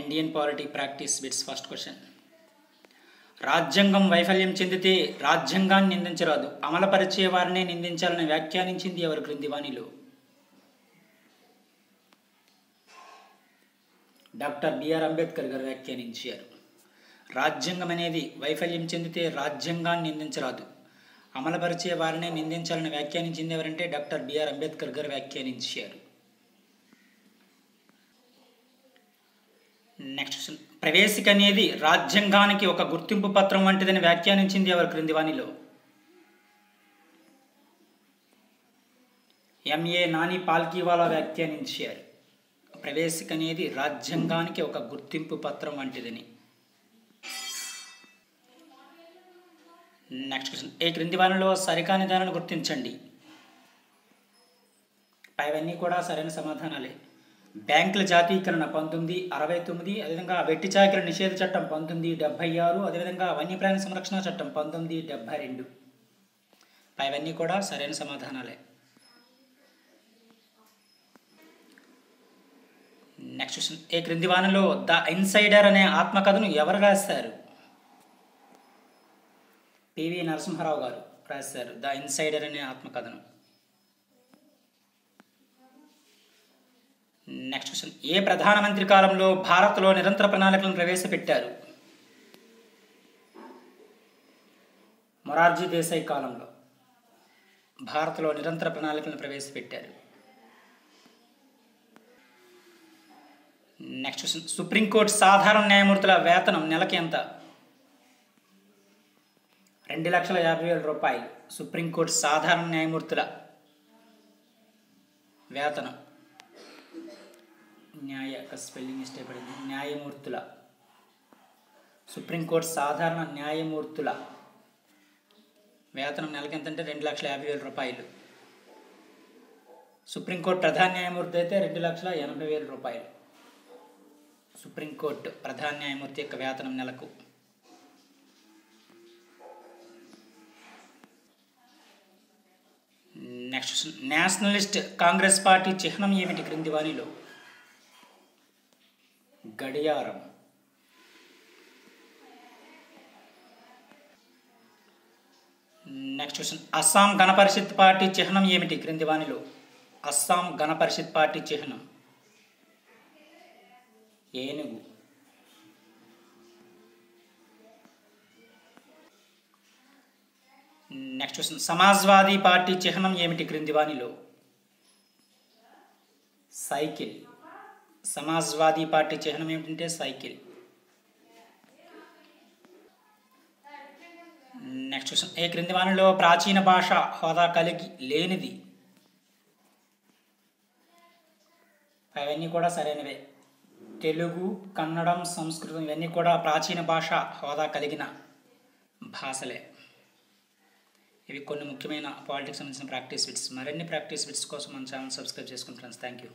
Indian polity practice bits first question. రాజ్యాంగం వైఫల్యం చెందితే రాజ్యాంగాన్ని నిందించరాదు, అమలుపరిచే వారినే నిందించాలని వ్యాఖ్యానించింది ఎవరు క్రింది వాణిలో? డాక్టర్ బిఆర్ అంబేద్కర్ గారు వ్యాఖ్యానించారు. రాజ్యాంగం అనేది వైఫల్యం చెందితే రాజ్యాంగాన్ని నిందించరాదు, అమలుపరిచే వారినే నిందించాలని వ్యాఖ్యానించింది ఎవరంటే డాక్టర్ బిఆర్ అంబేద్కర్ గారు వ్యాఖ్యానించారు. Next question. ప్రవేశిక అనేది రాజ్యాంగానికి ఒక గుర్తింపు పత్రం వంటిదని వ్యాఖ్యానించింది ఎవరు క్రింది వాణిలో? ఎంఏ నాని పాల్కీవాలా వ్యాఖ్యానించారు. ప్రవేశిక అనేది రాజ్యాంగానికి ఒక గుర్తింపు పత్రం వంటిదని. Next question. ఈ క్రింది వాణిలో సరికాని దానిని గుర్తించండి. పైవన్నీ కూడా సరైన సమాధానాలే. బ్యాంకుల జాతీయకరణ 1969, అదేవిధంగా వెట్టి చాకిరి నిషేధ చట్టం 1976, అదేవిధంగా వన్యప్రాణి సంరక్షణ చట్టం 1972. పైవన్నీ కూడా సరైన సమాధానాలే. Next question. ఈ క్రింది వాణిలో ద ఇన్సైడర్ అనే ఆత్మకథను ఎవరు రాశారు? పివి నరసింహారావు గారు రాశారు ద ఇన్సైడర్ అనే ఆత్మకథను. Next question. ఏ ప్రధానమంత్రి కాలంలో భారత్లో నిరంతర ప్రణాళికలను ప్రవేశపెట్టారు? మొరార్జీ దేశాయ్ కాలంలో భారత్లో నిరంతర ప్రణాళికలను ప్రవేశపెట్టారు. Next question. సుప్రీంకోర్టు సాధారణ న్యాయమూర్తుల వేతనం నెలకి ఎంత? 2,50,000 రూపాయలు సుప్రీంకోర్టు సాధారణ న్యాయమూర్తుల వేతనం. స్పెల్లింగ్ మిస్టేక్ పడింది. న్యాయమూర్తుల, సుప్రీంకోర్టు సాధారణ న్యాయమూర్తుల వేతనం నెలకి ఎంత అంటే 2,50,000 రూపాయలు. సుప్రీంకోర్టు ప్రధాన న్యాయమూర్తి అయితే 2,80,000 రూపాయలు. సుప్రీంకోర్టు ప్రధాన న్యాయమూర్తి యొక్క వేతనం నెలకు. Next question. Nationalist Congress party చిహ్నం ఏమిటి క్రింది వాణిలో? గడియారం. Next question. అస్సాం గణ పరిషత్ పార్టీ చిహ్నం ఏమిటి క్రింది వాణిలో? అస్సాం గణ పరిషత్ పార్టీ చిహ్నం ఏనుగు. Next question. సమాజ్వాదీ పార్టీ చిహ్నం ఏమిటి క్రింది వాణిలో? సైకిల్. సమాజ్వాదీ పార్టీ చిహ్నం ఏమిటంటే సైకిల్. Next question. ఏ క్రింది వాణిలో ప్రాచీన భాష హోదా కలిగి లేనిది? అవన్నీ కూడా సరైనవే. తెలుగు, కన్నడం, సంస్కృతం ఇవన్నీ కూడా ప్రాచీన భాష హోదా కలిగిన భాషలే. ఇవి కొన్ని ముఖ్యమైన పాలిటిక్స్ సంబంధించిన ప్రాక్టీస్ బిట్స్. మరిన్ని ప్రాక్టీస్ బిట్స్ కోసం మన ఛానల్ సబ్స్క్రైబ్ చేసుకోండి ఫ్రెండ్స్. Thank you.